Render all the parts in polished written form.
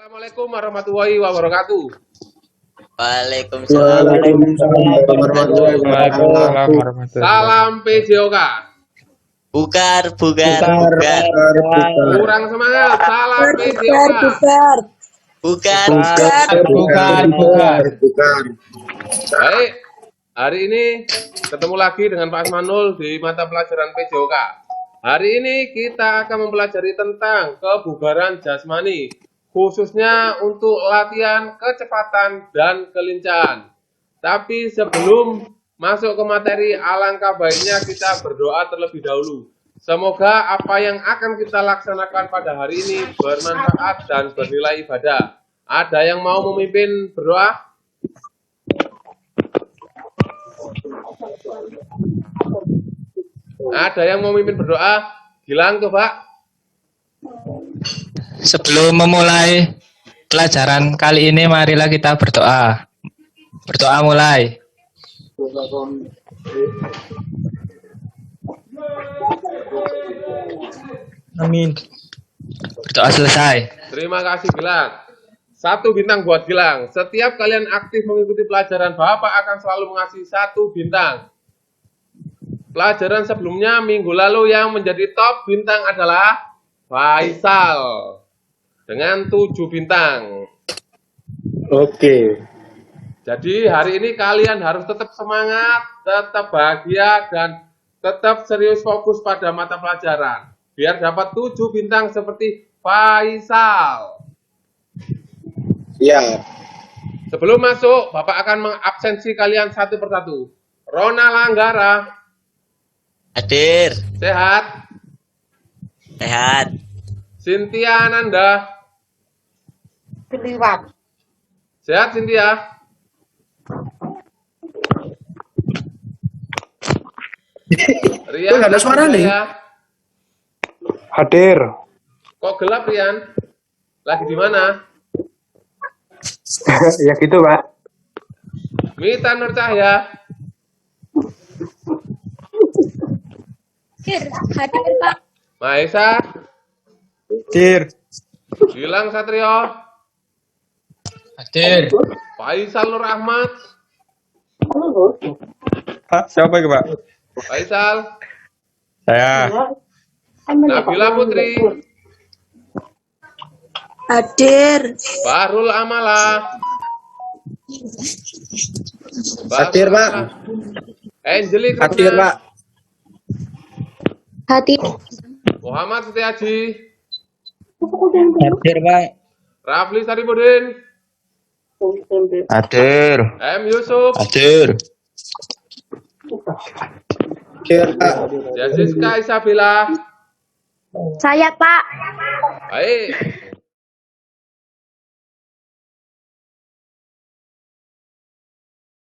Assalamualaikum warahmatullahi wabarakatuh. Waalaikumsalam. Waalaikumsalam warahmatullahi wabarakatuh. Salam PJOK. Bugar. Kurang semangat. Salam PJOK. Bugar. Baik, hari ini ketemu lagi dengan Pak Asmanul di mata pelajaran PJOK. Hari ini kita akan mempelajari tentang kebugaran jasmani, khususnya untuk latihan kecepatan dan kelincahan. Tapi sebelum masuk ke materi, alangkah baiknya kita berdoa terlebih dahulu. Semoga apa yang akan kita laksanakan pada hari ini bermanfaat dan bernilai ibadah. Ada yang mau memimpin berdoa? Ada yang mau memimpin berdoa? Gilang tuh, Pak. Sebelum memulai pelajaran kali ini, marilah kita berdoa. Berdoa mulai. Amin. Berdoa selesai. Terima kasih, Gilang. 1 bintang buat Gilang. Setiap kalian aktif mengikuti pelajaran, Bapak akan selalu mengasih 1 bintang. Pelajaran sebelumnya minggu lalu yang menjadi top bintang adalah Faisal dengan 7 bintang. Oke. Jadi hari ini kalian harus tetap semangat, tetap bahagia, dan tetap serius fokus pada mata pelajaran. Biar dapat 7 bintang seperti Faisal. Ya. Sebelum masuk, Bapak akan mengabsensi kalian satu persatu. Rona Langgara. Hadir. Sehat. Sehat. Cynthia Ananda. Terlibat. Sehat, Cynthia? Rian, nggak ada suara nih. Hadir. Kok gelap, Rian? Lagi di mana? Ya gitu, Pak. Mita Nur Cahya. Hadir, Pak. Maesa. Hadir. Gilang Satrio. Hadir. Faisal Nur Ahmad. Pak, siapa itu, Pak? Faisal. Saya. Nabila Putri. Hadir. Bahrul Amala. Hadir, Pak. Angeli Hadir, Krishna. Pak. Hadir. Muhammad Setiaji. Hadir, Pak. Rafli Saripudin. Hadir. M. Yusuf. Hadir. Hadir, Pak. Jessica Isabella. Saya, Pak. Baik.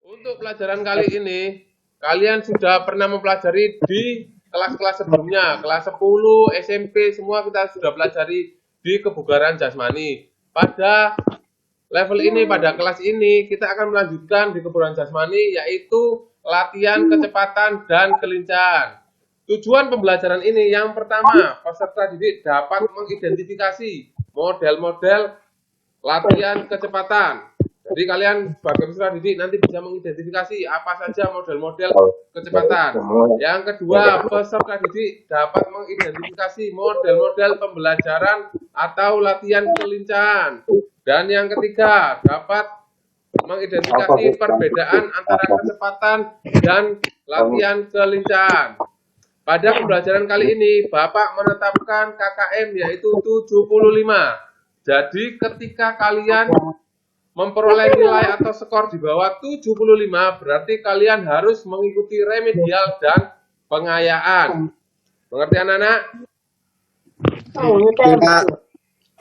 Untuk pelajaran kali ini, kalian sudah pernah mempelajari di kelas-kelas sebelumnya, kelas 10, SMP, semua kita sudah pelajari di kebugaran jasmani. Pada level ini, pada kelas ini, kita akan melanjutkan di kebugaran jasmani, yaitu latihan kecepatan dan kelincahan. Tujuan pembelajaran ini yang pertama, peserta didik dapat mengidentifikasi model-model latihan kecepatan. Jadi kalian sebagai peserta didik nanti bisa mengidentifikasi apa saja model-model kecepatan. Yang kedua, peserta didik dapat mengidentifikasi model-model pembelajaran atau latihan kelincahan. Dan yang ketiga, dapat mengidentifikasi perbedaan antara kecepatan dan latihan kelincahan. Pada pembelajaran kali ini, Bapak menetapkan KKM yaitu 75. Jadi ketika kalian memperoleh nilai atau skor di bawah 75, berarti kalian harus mengikuti remedial dan pengayaan. Mengerti anak-anak?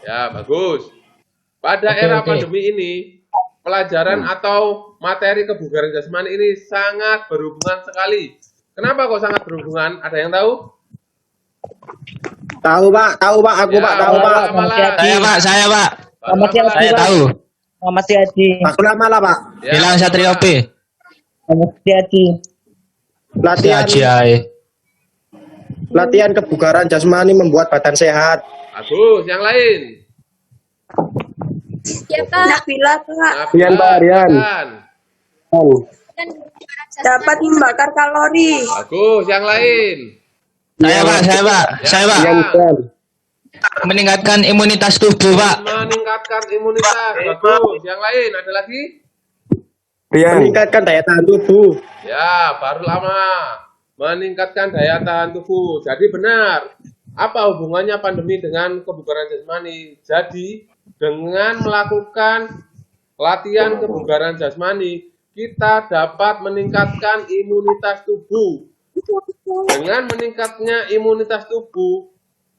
Ya, bagus. Pada era pandemi ini, pelajaran atau materi kebugaran jasmani ini sangat berhubungan sekali. Kenapa kok sangat berhubungan? Ada yang tahu? Tahu, Pak. Aku, Pak. Tahu, Pak. Saya, Pak. Saya tahu. Muhammad Setiaji. Aku lama lah, Pak. Ya, Gilang Satrio P. Muhammad Setiaji. Latihan kebugaran jasmani membuat badan sehat. bagus. Yang lain? Ya, Pak. Nabila, Pak. Rian, Pak, Rian. silakan. Dapat membakar kalori. Bagus, yang lain. Saya Pak, saya Pak, saya Pak. Rian, Rian. Meningkatkan imunitas tubuh Pak. Meningkatkan imunitas. Bagus. Yang lain ada lagi? Rian. Meningkatkan daya tahan tubuh. Ya, baru lama. Meningkatkan daya tahan tubuh. Jadi benar. Apa hubungannya pandemi dengan kebugaran jasmani? Jadi, dengan melakukan latihan kebugaran jasmani, kita dapat meningkatkan imunitas tubuh. Dengan meningkatnya imunitas tubuh,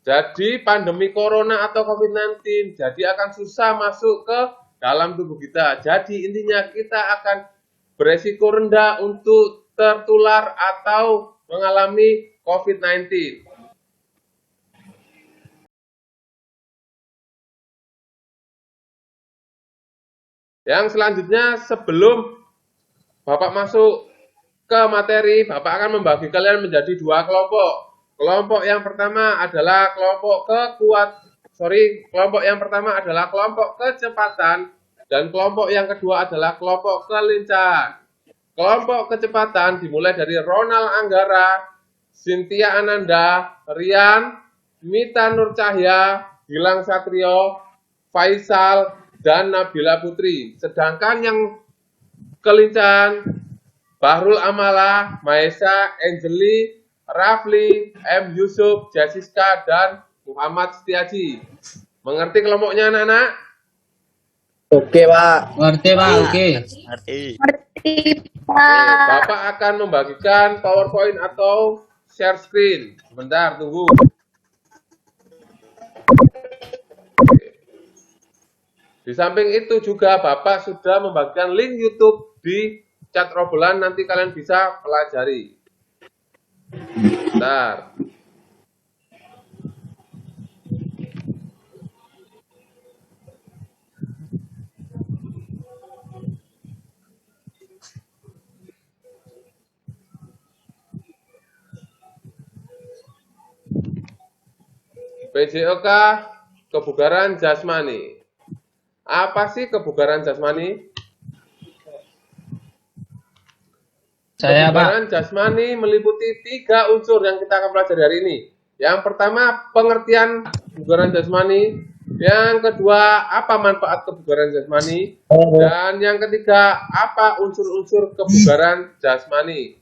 jadi pandemi corona atau COVID-19 jadi akan susah masuk ke dalam tubuh kita. Jadi intinya kita akan beresiko rendah untuk tertular atau mengalami COVID-19. Yang selanjutnya, sebelum Bapak masuk ke materi, Bapak akan membagi kalian menjadi dua kelompok. Kelompok yang pertama adalah kelompok yang pertama adalah kelompok kecepatan dan kelompok yang kedua adalah kelompok kelincahan. Kelompok kecepatan dimulai dari Ronald Anggara, Cynthia Ananda, Rian, Mita Nur Cahya, Gilang Satrio, Faisal, dan Nabila Putri. Sedangkan yang kelincahan, Bahrul Amala, Maesa, Angeli, Rafli, M. Yusuf, Jessica, dan Muhammad Setiaji. Mengerti kelompoknya anak-anak? Oke, Pak. Ngerti Pak, oke. Ngerti. Ngerti, Oke, Pak. Bapak akan membagikan PowerPoint atau share screen. Sebentar, tunggu. Di samping itu juga Bapak sudah membagikan link YouTube di chat obrolan, nanti kalian bisa pelajari. Bentar. PJOK, kebugaran jasmani. Apa sih kebugaran jasmani? Saya Pak. Kebugaran jasmani meliputi 3 unsur yang kita akan pelajari hari ini. Yang pertama, pengertian kebugaran jasmani. Yang kedua, apa manfaat kebugaran jasmani. Dan yang ketiga, apa unsur-unsur kebugaran jasmani.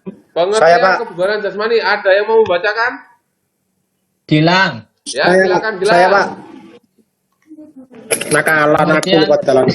Saya, Pengertian Pak. kebugaran jasmani, ada yang mau membacakan? Gilang. Ya, silakan Gilang. Saya, Pak. Nakalan aku Pengertian. buat jalan.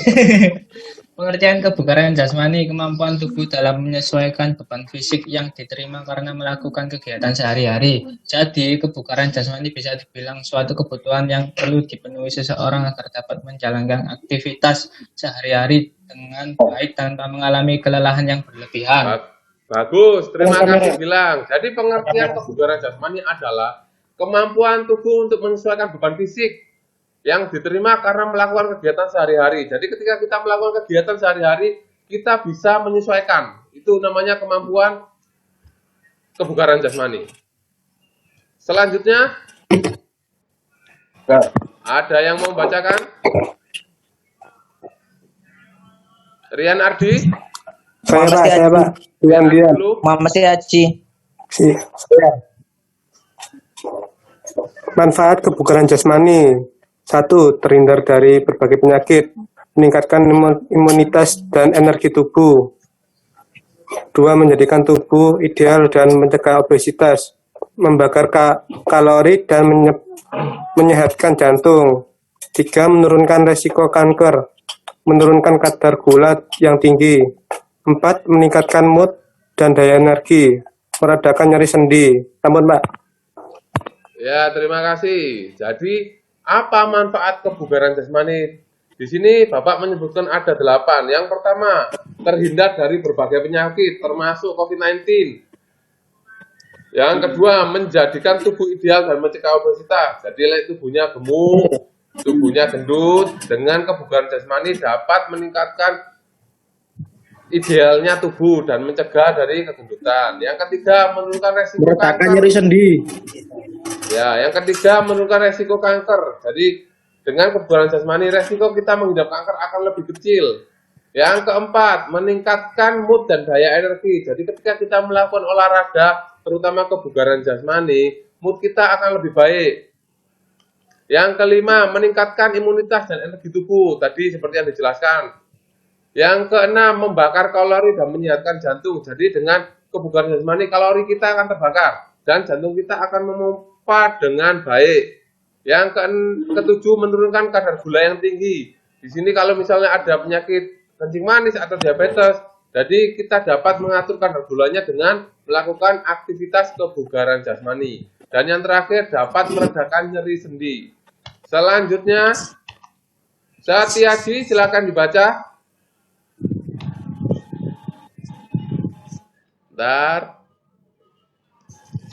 Pengertian kebugaran jasmani, kemampuan tubuh dalam menyesuaikan beban fisik yang diterima karena melakukan kegiatan sehari-hari. Jadi, kebugaran jasmani bisa dibilang suatu kebutuhan yang perlu dipenuhi seseorang agar dapat menjalankan aktivitas sehari-hari dengan baik tanpa mengalami kelelahan yang berlebihan. Bagus, terima kasih Gilang. Jadi pengertian kebugaran jasmani adalah kemampuan tubuh untuk menyesuaikan beban fisik yang diterima karena melakukan kegiatan sehari-hari. Jadi ketika kita melakukan kegiatan sehari-hari, kita bisa menyesuaikan. Itu namanya kemampuan kebugaran jasmani. Selanjutnya, ada yang mau membacakan? Rian Ardi? Saya, Pak. Rian. Dulu. Muhammad Setiaji. Saya. Manfaat kebugaran jasmani. 1. Terhindar dari berbagai penyakit, meningkatkan imunitas dan energi tubuh. 2. Menjadikan tubuh ideal dan mencegah obesitas, membakar kalori dan menyehatkan jantung. 3. Menurunkan resiko kanker, menurunkan kadar gula yang tinggi. 4. Meningkatkan mood dan daya energi, meredakan nyeri sendi. Ampun, Pak. Ya, terima kasih. Jadi, apa manfaat kebugaran jasmani? Di sini Bapak menyebutkan ada 8. Yang pertama, terhindar dari berbagai penyakit, termasuk COVID-19. Yang kedua, menjadikan tubuh ideal dan mencegah obesitas. Jadi, tubuhnya gemuk, tubuhnya gendut. Dengan kebugaran jasmani dapat meningkatkan idealnya tubuh dan mencegah dari kegendutan. Yang ketiga, menurunkan resiko Meredakan kanker. nyeri sendi. Ya, yang ketiga menurunkan resiko kanker. Jadi Dengan kebugaran jasmani, resiko kita mengidap kanker akan lebih kecil. Yang keempat, meningkatkan mood dan daya energi. Jadi ketika kita melakukan olahraga, terutama kebugaran jasmani, mood kita akan lebih baik. Yang kelima, meningkatkan imunitas dan energi tubuh. Tadi seperti yang dijelaskan. Yang keenam, membakar kalori dan menyehatkan jantung. Jadi dengan kebugaran jasmani, kalori kita akan terbakar dan jantung kita akan memompa dengan baik. Yang ketujuh, menurunkan kadar gula yang tinggi. Di sini kalau misalnya ada penyakit kencing manis atau diabetes, jadi kita dapat mengatur kadar gulanya dengan melakukan aktivitas kebugaran jasmani. Dan yang terakhir, dapat meredakan nyeri sendi. Selanjutnya, Setiaji, silakan dibaca. Bentar.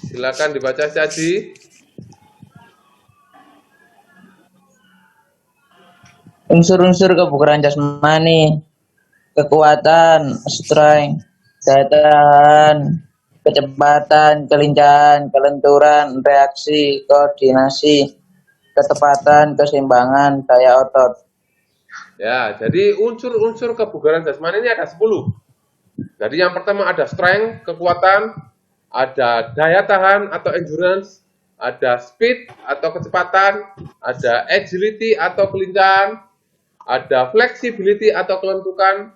Silakan dibaca Setiaji. Unsur-unsur kebugaran jasmani, kekuatan, strength, daya tahan, kecepatan, kelincahan, kelenturan, reaksi, koordinasi, ketepatan, keseimbangan, daya otot. Ya, jadi unsur-unsur kebugaran jasmani ini ada 10. Jadi yang pertama ada strength, kekuatan, ada daya tahan atau endurance, ada speed atau kecepatan, ada agility atau kelincahan, ada flexibility atau kelentukan,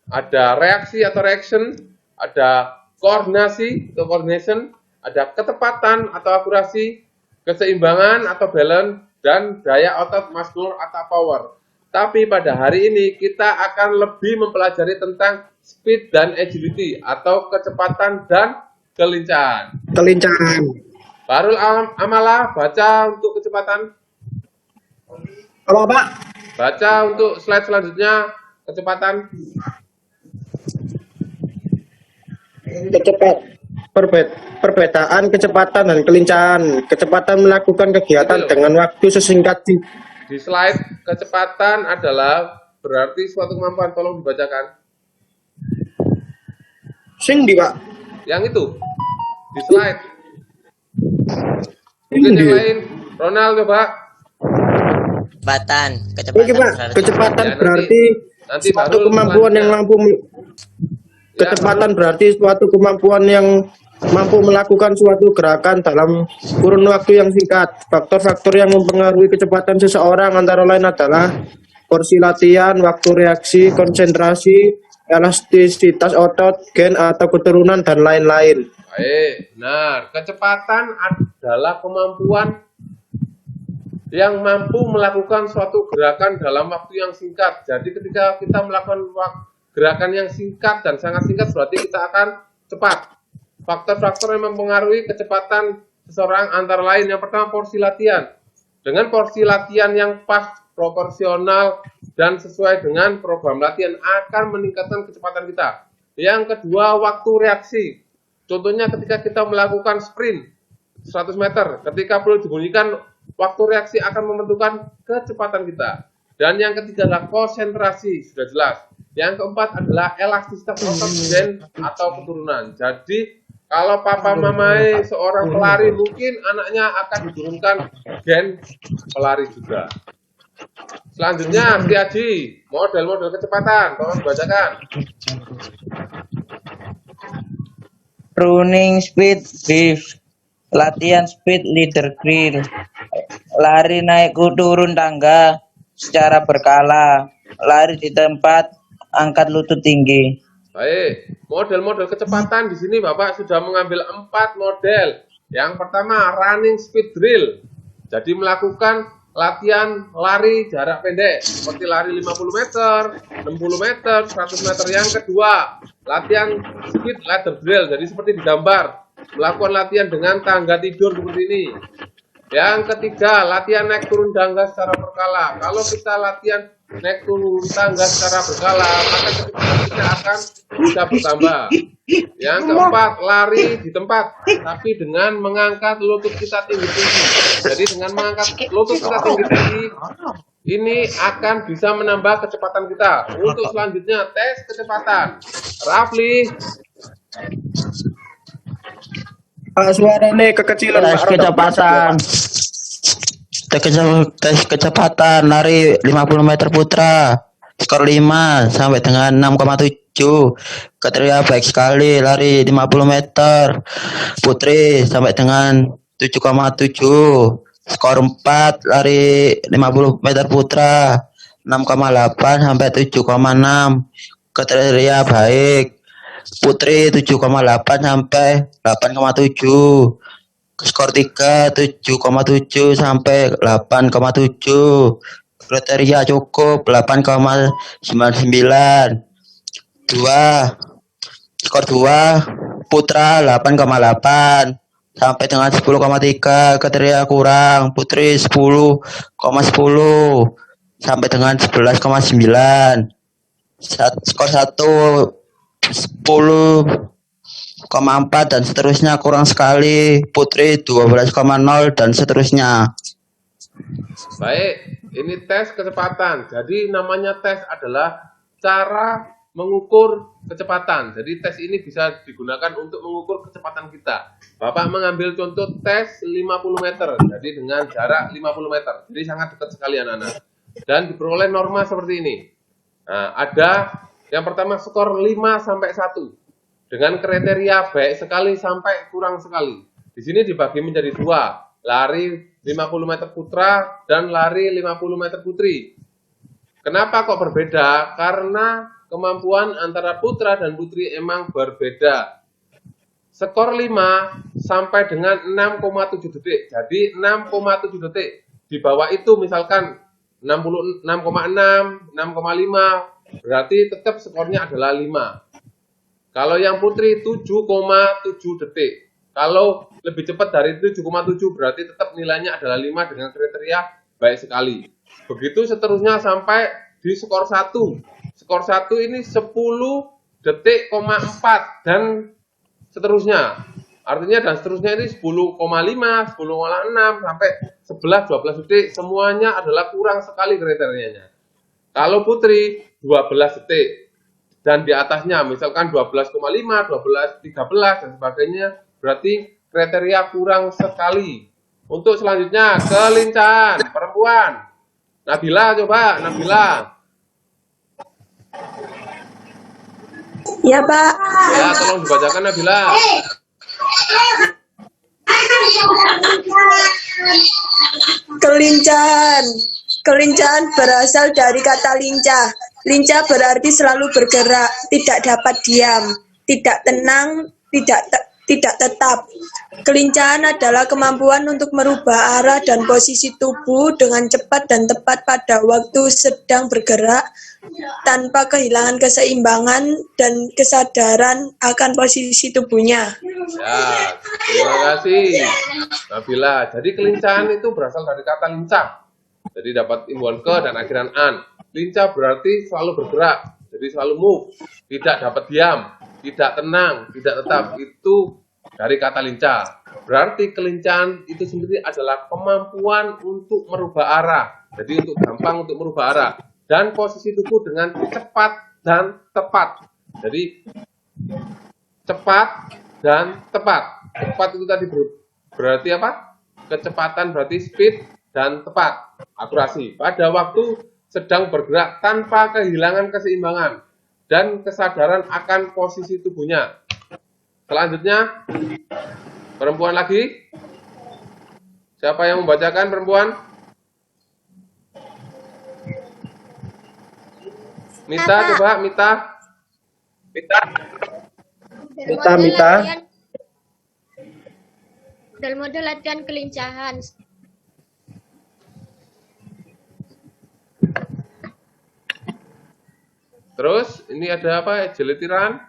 ada reaksi atau reaction, ada koordinasi atau coordination, ada ketepatan atau akurasi, keseimbangan atau balance, dan daya otot muscular atau power. Tapi pada hari ini kita akan lebih mempelajari tentang speed dan agility atau kecepatan dan kelincahan. Barul Amala, baca untuk kecepatan. Halo Pak. Baca untuk slide selanjutnya, kecepatan. Perbedaan kecepatan dan kelincahan. Kecepatan melakukan kegiatan dengan waktu sesingkat di slide kecepatan adalah berarti suatu kemampuan. Tolong dibacakan. Sing di Pak. Yang itu di slide. Mungkin yang lain. Ronald coba. Oke Pak, kecepatan Ya, berarti nanti suatu baru kemampuan yang mampu kecepatan berarti suatu kemampuan yang mampu melakukan suatu gerakan dalam kurun waktu yang singkat. Faktor-faktor yang mempengaruhi kecepatan seseorang antara lain adalah porsi latihan, waktu reaksi, konsentrasi, elastisitas otot, gen atau keturunan, dan lain-lain. Baik, benar. Kecepatan adalah kemampuan yang mampu melakukan suatu gerakan dalam waktu yang singkat. Jadi ketika kita melakukan gerakan yang singkat dan sangat singkat, berarti kita akan cepat. Faktor-faktor yang mempengaruhi kecepatan seseorang antara lain, yang pertama porsi latihan. Dengan porsi latihan yang pas, proporsional, dan sesuai dengan program latihan akan meningkatkan kecepatan kita. Yang kedua, waktu reaksi. Contohnya ketika kita melakukan sprint 100 meter, ketika perlu dibunyikan, waktu reaksi akan menentukan kecepatan kita. Dan yang ketiga adalah konsentrasi, sudah jelas. Yang keempat adalah elastisitas otot, gen atau keturunan. Jadi kalau papa mamai seorang pelari, mungkin anaknya akan diturunkan gen pelari juga. Selanjutnya, Setiaji, model-model kecepatan, tolong dibacakan. Running speed brief, latihan speed leader drill, lari naik turun tangga secara berkala, lari di tempat, angkat lutut tinggi. Baik, model-model kecepatan di sini Bapak sudah mengambil 4 model. Yang pertama, running speed drill. Jadi melakukan latihan lari jarak pendek, seperti lari 50 meter, 60 meter, 100 meter. Yang kedua, latihan speed ladder drill. Jadi seperti digambar, melakukan latihan dengan tangga tidur seperti ini. Yang ketiga, latihan naik turun tangga secara berkala. Kalau kita latihan naik turun tangga secara berkala, maka kecepatan kita akan bisa bertambah. Yang keempat, lari di tempat, tapi dengan mengangkat lutut kita tinggi-tinggi. Jadi dengan mengangkat lutut kita tinggi-tinggi, ini akan bisa menambah kecepatan kita. Untuk selanjutnya, tes kecepatan. Rafli. Suaranya kekecilan. Tes kecepatan. tes kecepatan lari 50 meter putra. Skor 5 sampai dengan 6,7. Kriteria baik sekali lari 50 meter putri sampai dengan 7,7. Skor 4 lari 50 meter putra 6,8 sampai 7,6. Kriteria baik putri 7,8 sampai 8,7. Skor 3 7,7 sampai 8,7. Kriteria cukup 8,99. 2 skor 2 putra 8,8 sampai dengan 10,3. Kriteria kurang putri 10,10 sampai dengan 11,9. Skor 1 10,4 dan seterusnya kurang sekali putri 12,0 dan seterusnya. Baik, ini tes kecepatan. Jadi namanya tes adalah cara mengukur kecepatan. Jadi tes ini bisa digunakan untuk mengukur kecepatan kita. Bapak mengambil contoh tes 50 meter. Jadi dengan jarak 50 meter. Jadi sangat dekat sekali anak-anak. Dan diperoleh norma seperti ini. Nah, ada yang pertama skor 5 sampai 1. Dengan kriteria baik sekali sampai kurang sekali. Di sini dibagi menjadi 2. Lari 50 meter putra dan lari 50 meter putri. Kenapa kok berbeda? Karena kemampuan antara putra dan putri emang berbeda. Skor 5 sampai dengan 6,7 detik. Jadi 6,7 detik. Di bawah itu misalkan 6,6, 6,5, berarti tetap skornya adalah 5. Kalau yang putri 7,7 detik. Kalau lebih cepat dari 7,7 berarti tetap nilainya adalah 5 dengan kriteria baik sekali. Begitu seterusnya sampai di skor 1. Skor 1 ini 10 detik,4 dan seterusnya. Artinya dan seterusnya ini 10,5, 10,6 sampai 11, 12 detik. Semuanya adalah kurang sekali kriterianya. Kalau putri 12 detik. Dan di atasnya misalkan 12,5, 12, 13 dan sebagainya, berarti kriteria kurang sekali. Untuk selanjutnya kelincahan perempuan. Nabila coba, Nabila. Ya, Pak. Ya, tolong dibacakan Nabila. Kelincahan. Kelincahan berasal dari kata lincah. Lincah berarti selalu bergerak, tidak dapat diam, tidak tenang, tidak tetap. Kelincahan adalah kemampuan untuk merubah arah dan posisi tubuh dengan cepat dan tepat pada waktu sedang bergerak tanpa kehilangan keseimbangan dan kesadaran akan posisi tubuhnya. Ya, terima kasih Nabila. Jadi kelincahan itu berasal dari kata lincah. Jadi dapat imbuhan ke dan akhiran an. Lincah berarti selalu bergerak, jadi selalu move, tidak dapat diam, tidak tenang, tidak tetap. Itu dari kata lincah. Berarti kelincahan itu sendiri adalah kemampuan untuk merubah arah. Jadi untuk gampang untuk merubah arah. Dan posisi tubuh dengan cepat dan tepat. Jadi cepat dan tepat. Tepat itu tadi berarti apa? Kecepatan berarti speed dan tepat. Akurasi. Pada waktu sedang bergerak tanpa kehilangan keseimbangan dan kesadaran akan posisi tubuhnya. Selanjutnya, perempuan lagi. Siapa yang membacakan perempuan? Mita, coba Mita. Mita. Dalam model latihan kelincahan. Terus ini ada apa? Agility run.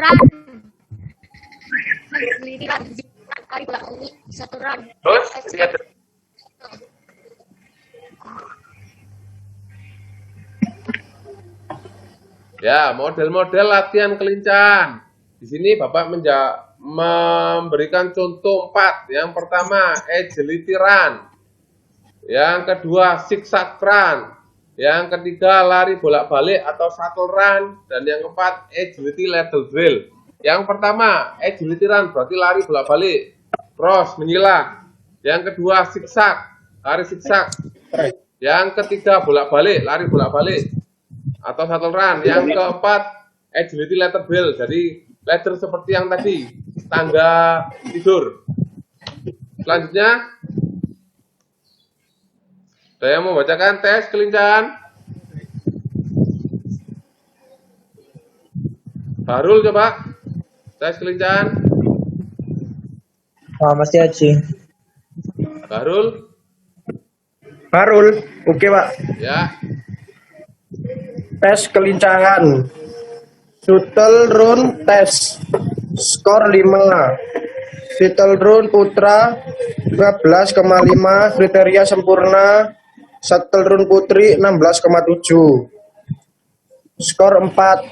Run. Agility run. Hari ini satu run. Terus ini ada ya, model-model latihan kelincahan. Di sini Bapak memberikan contoh 4. Yang pertama, agility run. Yang kedua, zigzag run. Yang ketiga, lari bolak-balik atau shuttle run. Dan yang keempat, agility ladder drill. Yang pertama, agility run berarti lari bolak-balik. Cross, menyilang. Yang kedua, zigzag, lari zigzag. Yang ketiga, bolak-balik, lari bolak-balik atau shuttle run. Yang keempat, agility ladder drill. Jadi ladder seperti yang tadi, tangga tidur. Selanjutnya, saya mau bacakan tes kelincahan. Farul coba tes kelincahan. Oh, Mas Haji. Farul, Farul, oke Pak. ya. Tes kelincahan. Shuttle run tes. Skor 5. Shuttle run putra 15,5, kriteria sempurna. Shuttle run putri 16,7. Skor 4.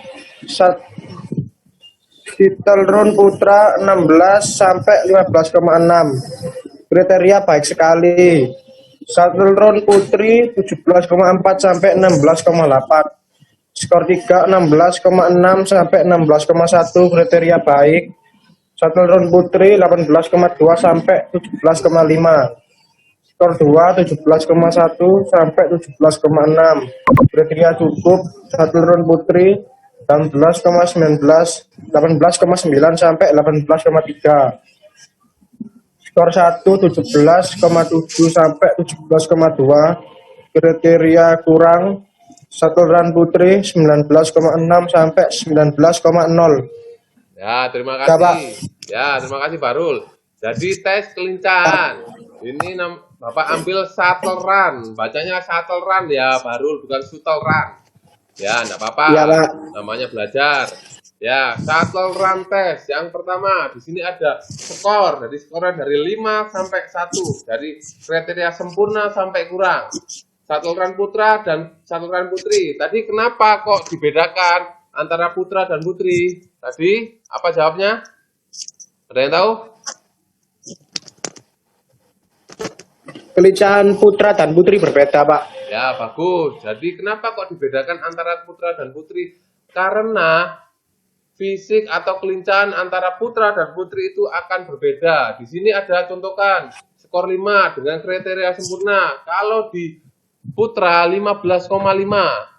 Shuttle run putra 16 sampai 15,6. Kriteria baik sekali. Shuttle run putri 17,4 sampai 16,8. Skor 3 16,6 sampai 16,1, kriteria baik. Shuttle run putri 18,2 sampai 17,5. Skor 2 17,1 sampai 17,6. Kriteria cukup. Shuttle run putri 18,9 sampai 18,3. Skor 1 17,7 sampai 17,2. Kriteria kurang. Shuttle run putri 19,6 sampai 19,0. Ya, terima Ya, Pak. kasih. Ya, terima kasih Farul. Jadi tes kelincahan. Ini Bapak ambil shuttle run. Bacanya shuttle run ya, Farul, bukan shuttle run. Ya, enggak apa-apa. Ya, Pak. Namanya belajar. Ya, shuttle run test. Yang pertama, di sini ada skor. Jadi skornya dari 5 sampai 1. Dari kriteria sempurna sampai kurang. Shuttle run putra dan shuttle run putri. Tadi kenapa kok dibedakan antara putra dan putri? Tadi apa jawabnya? Ada yang tahu? Kelincahan putra dan putri berbeda, Pak. Ya, bagus. Jadi kenapa kok dibedakan antara putra dan putri? Karena fisik atau kelincahan antara putra dan putri itu akan berbeda. Di sini ada contohkan skor 5 dengan kriteria sempurna. Kalau di putra 15,5,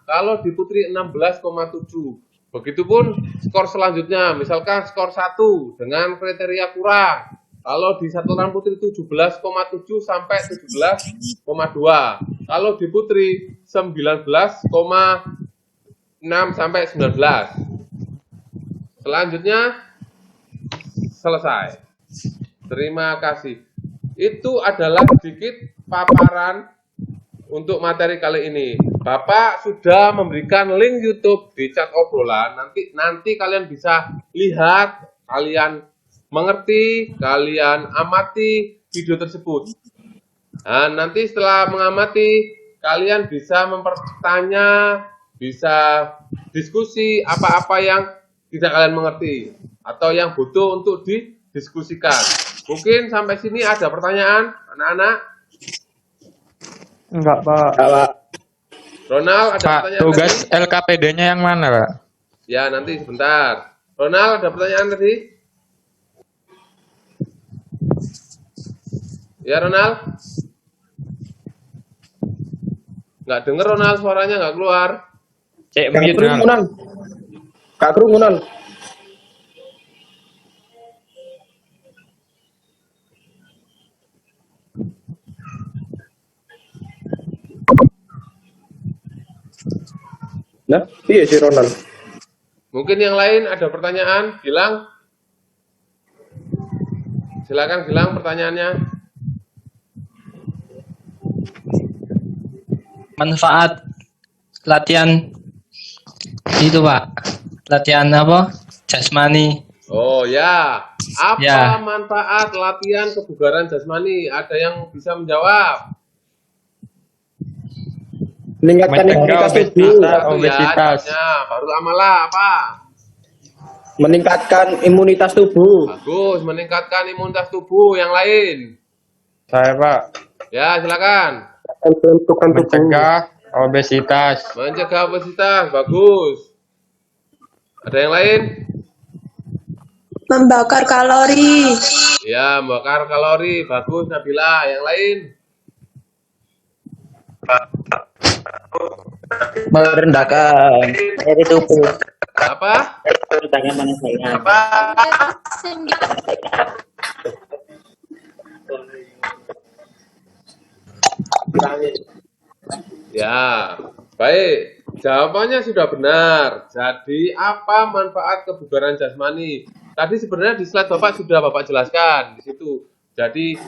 kalau di putri 16,7. Begitupun skor selanjutnya, misalkan skor 1 dengan kriteria kurang. Kalau di shuttle run putri 17,7 sampai 17,2. Kalau di putri 19,6 sampai 19. Selanjutnya selesai. Terima kasih. Itu adalah sedikit paparan untuk materi kali ini. Bapak sudah memberikan link YouTube di chat obrolan. Nanti kalian bisa lihat, kalian mengerti, kalian amati video tersebut. Nah, nanti setelah mengamati, kalian bisa mempertanya, bisa diskusi apa-apa yang tidak kalian mengerti atau yang butuh untuk didiskusikan. Mungkin sampai sini ada pertanyaan, anak-anak? Enggak, Pak. Ronald, ada Pak, pertanyaan tugas tadi? LKPD-nya yang mana, Pak? Ya, nanti sebentar. Ronald, ada pertanyaan tadi? Ya, Ronald? Nggak denger, Ronald, suaranya nggak keluar. Cek Kak mute, Nal. kerumunan. Kak kerumunan. Nah, iya si Ronald. Mungkin yang lain ada pertanyaan, Gilang? Silakan Gilang pertanyaannya. Manfaat latihan itu, Pak. Latihan apa? Jasmani. Oh ya, apa Ya. manfaat latihan kebugaran jasmani? Ada yang bisa menjawab? Meningkatkan Mencegah imunitas tubuh. obesitas. Satu ya, Obesitas. jawabnya. Baru amalah apa? Meningkatkan imunitas tubuh. Bagus, meningkatkan imunitas tubuh. Yang lain? Saya, Pak. Ya, silakan. Pembentukan tubuh. Mencegah Obesitas. Mencegah obesitas, bagus. Ada yang lain? Membakar kalori. Ya, membakar kalori, bagus Nabila. Yang lain? Merendahkan dari tubuh. Apa? Apa? Ya, baik. Jawabannya sudah benar. Jadi, apa manfaat kebugaran jasmani? Tadi sebenarnya di slide Bapak sudah Bapak jelaskan di situ. Jadi,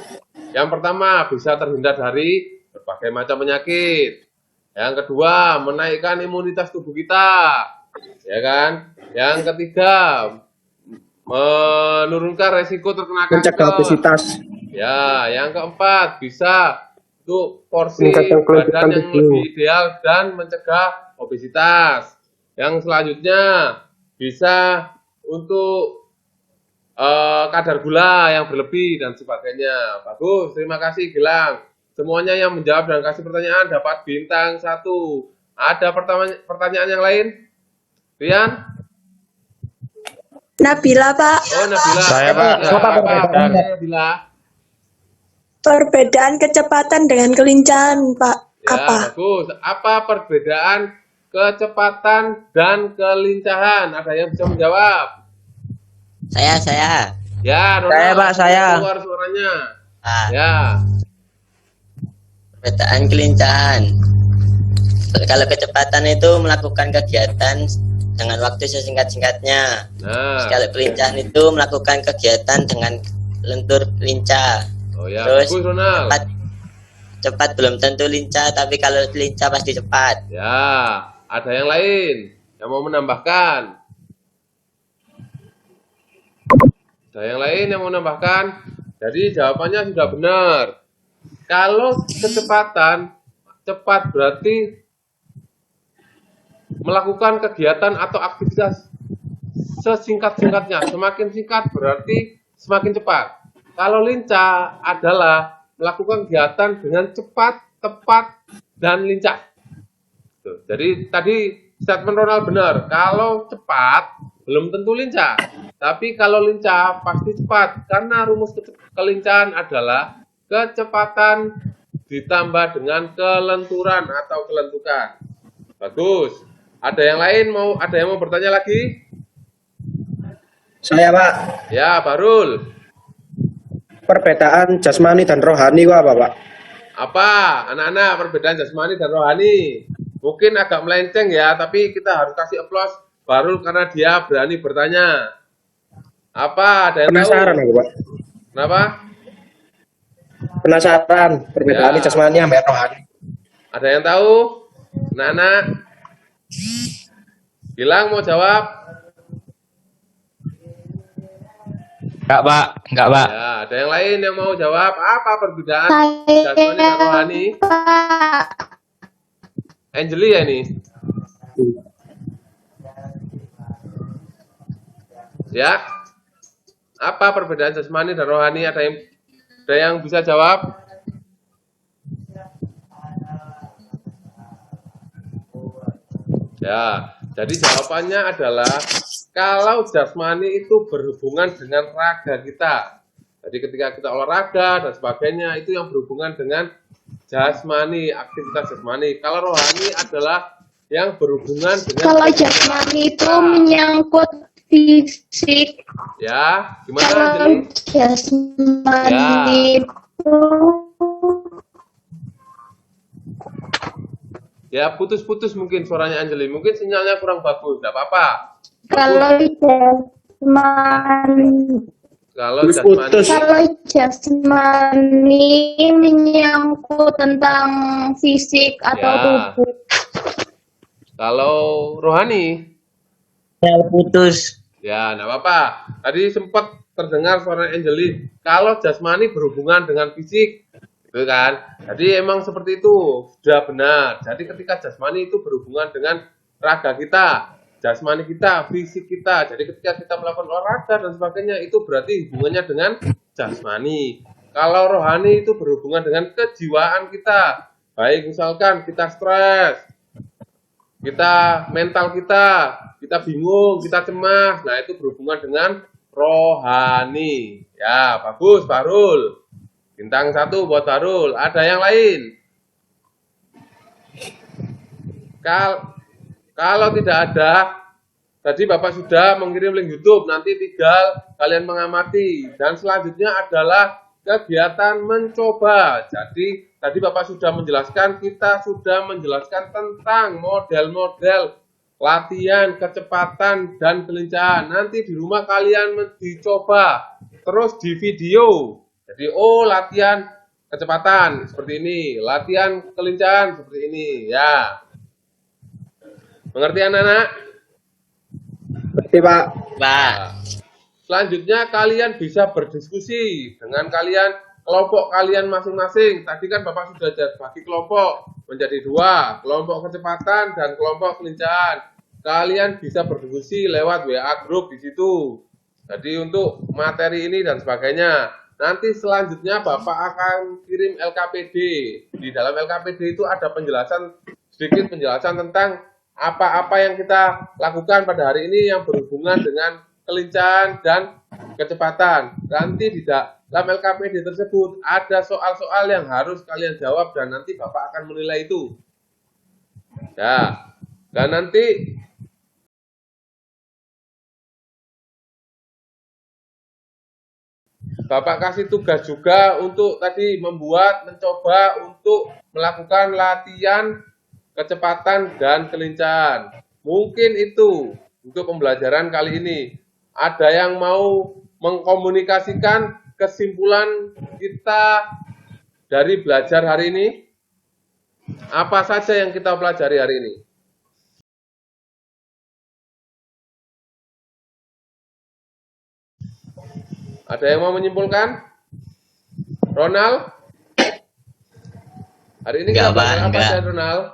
yang pertama bisa terhindar dari berbagai macam penyakit. Yang kedua, menaikkan imunitas tubuh kita. Ya kan? Yang ketiga, menurunkan resiko terkena Mencegah kanker. obesitas. Ya, yang keempat bisa untuk porsi Meningkatkan kelenturan badan yang tubuh. lebih ideal dan mencegah obesitas. Yang selanjutnya bisa untuk kadar gula yang berlebih dan sebagainya. Bagus, terima kasih Gilang. Semuanya yang menjawab dan kasih pertanyaan dapat bintang 1. Ada pertanyaan yang lain? Rian? Nabila, Pak. Oh, Nabila. Saya, Pak. Apa Nabila? Perbedaan kecepatan dengan kelincahan, Pak. Ya, Apa? bagus. Apa perbedaan kecepatan dan kelincahan? Ada yang bisa menjawab? Saya. Ya, Ronald, Saya, Pak, saya. keluar suaranya. Ah, Ya, perbedaan kelincahan. Kalau kecepatan itu melakukan kegiatan dengan waktu sesingkat-singkatnya. nah, Kalau kelincahan itu melakukan kegiatan dengan lentur lincah. oh ya, Terus bagus Ronald. cepat belum tentu lincah, tapi kalau lincah pasti cepat. Ya, ada yang lain yang mau menambahkan? Ada yang lain yang mau menambahkan? Jadi jawabannya sudah benar. Kalau kecepatan cepat berarti melakukan kegiatan atau aktivitas sesingkat-singkatnya. Semakin singkat berarti semakin cepat. Kalau lincah adalah melakukan kegiatan dengan cepat, tepat, dan lincah. Tuh, jadi tadi statement Ronald benar. Kalau cepat belum tentu lincah. Tapi kalau lincah pasti cepat. Karena rumus kelincahan adalah kecepatan ditambah dengan kelenturan atau kelentukan. Bagus. Ada yang lain ada yang mau bertanya lagi? Saya, Pak. Ya, Barul. Perbedaan jasmani dan rohani itu apa, Pak? Apa anak-anak perbedaan jasmani dan rohani? Mungkin agak melenceng ya, tapi kita harus kasih aplaus Barul karena dia berani bertanya. Apa? Ada yang Penasaran tahu? aku, Pak. Kenapa? Penasaran perbedaan Ya. jasmani sama rohani. Ada yang tahu? Anak-anak? Gilang mau jawab? Enggak, Pak. Ya, ada yang lain yang mau jawab? Apa perbedaan jasmani dan rohani? Pak. Angeli ya ini? Ya. Apa perbedaan jasmani dan rohani? Ada yang bisa jawab? Ya, jadi jawabannya adalah kalau jasmani itu berhubungan dengan raga kita. Jadi ketika kita olahraga dan sebagainya itu yang berhubungan dengan jasmani, aktivitas jasmani. Kalau rohani adalah yang berhubungan dengan Kalau jasmani itu menyangkut fisik. Ya, gimana Kalau Anjeli? jasmani itu Ya, putus-putus mungkin suaranya Anjeli. Mungkin sinyalnya kurang bagus, enggak apa-apa. kalau jasmani Kalau Putus-putus. jasmani, kalau jasmani menyangkut tentang fisik atau Ya. tubuh. kalau rohani, Sinyal putus. ya enggak apa-apa. Tadi sempat terdengar suara Anjeli. Kalau jasmani berhubungan dengan fisik, gitu kan? Jadi emang seperti itu, sudah benar. Jadi ketika jasmani itu berhubungan dengan raga kita, jasmani kita, fisik kita. Jadi ketika kita melakukan olahraga dan sebagainya, itu berarti hubungannya dengan jasmani. Kalau rohani itu berhubungan dengan kejiwaan kita, Baik misalkan kita stres, mental kita bingung, kita cemas. Nah, itu berhubungan dengan rohani. Ya, bagus, Bahrul. Bintang 1 buat Bahrul. Ada yang lain? Kalau tidak ada, tadi Bapak sudah mengirim link YouTube, nanti tinggal kalian mengamati. Dan selanjutnya adalah kegiatan mencoba. Jadi tadi Bapak sudah menjelaskan, kita sudah menjelaskan tentang model-model latihan kecepatan dan kelincahan. Nanti di rumah kalian dicoba, terus di video. Jadi latihan kecepatan seperti ini, latihan kelincahan seperti ini, ya. Mengerti anak-anak? Berarti Pak. Pak. Selanjutnya kalian bisa berdiskusi dengan kelompok kalian masing-masing. Tadi kan Bapak sudah bagi kelompok menjadi 2, kelompok kecepatan dan kelompok kelincahan. Kalian bisa berdiskusi lewat WA group di situ. Jadi untuk materi ini dan sebagainya. Nanti selanjutnya Bapak akan kirim LKPD. Di dalam LKPD itu ada sedikit penjelasan tentang apa-apa yang kita lakukan pada hari ini yang berhubungan dengan kelincahan dan kecepatan. Nanti di dalam LKPD tersebut ada soal-soal yang harus kalian jawab dan nanti Bapak akan menilai itu. Ya. Dan nanti Bapak kasih tugas juga untuk tadi mencoba untuk melakukan latihan kecepatan dan kelincahan. Mungkin itu untuk pembelajaran kali ini. Ada yang mau mengkomunikasikan kesimpulan kita dari belajar hari ini? Apa saja yang kita pelajari hari ini? Ada yang mau menyimpulkan? Ronald? Hari ini kita belajar apa saja, Ronald?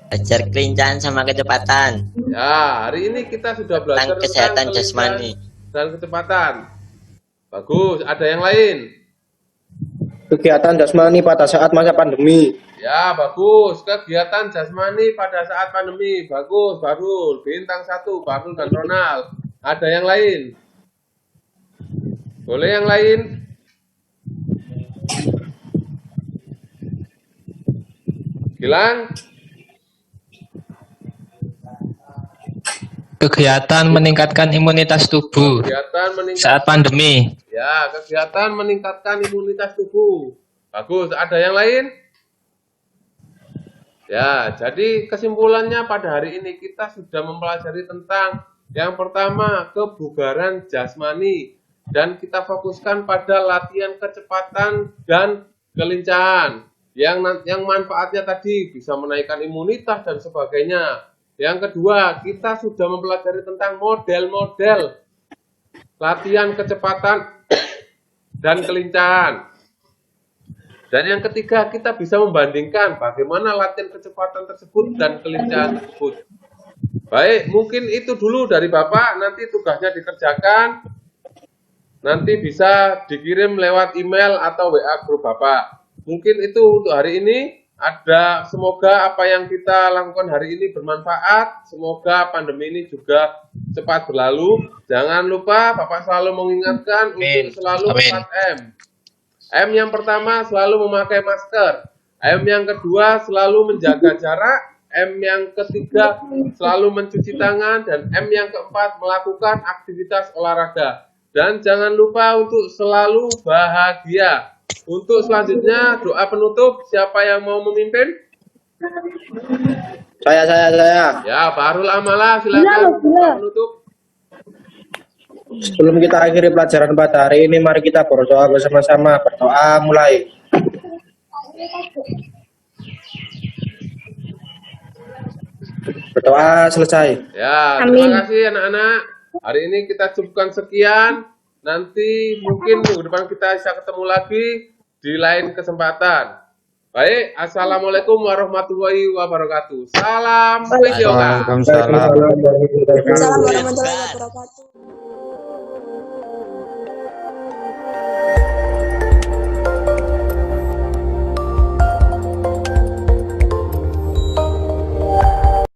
Belajar kelincahan sama kecepatan. Ya, hari ini kita sudah belajar Tentang kesehatan tentang jasmani dan kecepatan. Bagus, ada yang lain? Kegiatan jasmani pada saat masa pandemi. Ya, bagus. Kegiatan jasmani pada saat pandemi. Bagus, Bahrul. Bintang 1, Bahrul dan Ronald. Ada yang lain? Boleh yang lain? Gilang? Kegiatan meningkatkan imunitas tubuh Kegiatan meningkatkan saat pandemi. Ya, kegiatan meningkatkan imunitas tubuh. Bagus, ada yang lain? Ya, jadi kesimpulannya pada hari ini kita sudah mempelajari tentang yang pertama, kebugaran jasmani. Dan kita fokuskan pada latihan kecepatan dan kelincahan. Yang manfaatnya tadi bisa menaikkan imunitas dan sebagainya. Yang kedua, kita sudah mempelajari tentang model-model latihan kecepatan dan kelincahan. Dan yang ketiga, kita bisa membandingkan bagaimana latihan kecepatan tersebut dan kelincahan tersebut. Baik, mungkin itu dulu dari Bapak, nanti tugasnya dikerjakan. Nanti bisa dikirim lewat email atau WA grup Bapak. Mungkin itu untuk hari ini. Semoga apa yang kita lakukan hari ini bermanfaat. Semoga pandemi ini juga cepat berlalu. Jangan lupa Bapak selalu mengingatkan untuk selalu 4M. M yang pertama selalu memakai masker. M yang kedua selalu menjaga jarak. M yang ketiga selalu mencuci tangan. Dan M yang keempat melakukan aktivitas olahraga. Dan jangan lupa untuk selalu bahagia. Untuk selanjutnya doa penutup, siapa yang mau memimpin? Saya. Ya, Bahrul Amalah, silakan doa penutup. Sebelum kita akhiri pelajaran pada hari ini, mari kita berdoa bersama-sama. Berdoa mulai. Berdoa selesai. Ya, terima kasih anak-anak. Hari ini kita cukupkan sekian. Nanti mungkin minggu depan kita bisa ketemu lagi di lain kesempatan. Baik, assalamualaikum warahmatullahi wabarakatuh. Salam videokan. Waalaikumsalam. Assalamualaikum warahmatullahi wabarakatuh.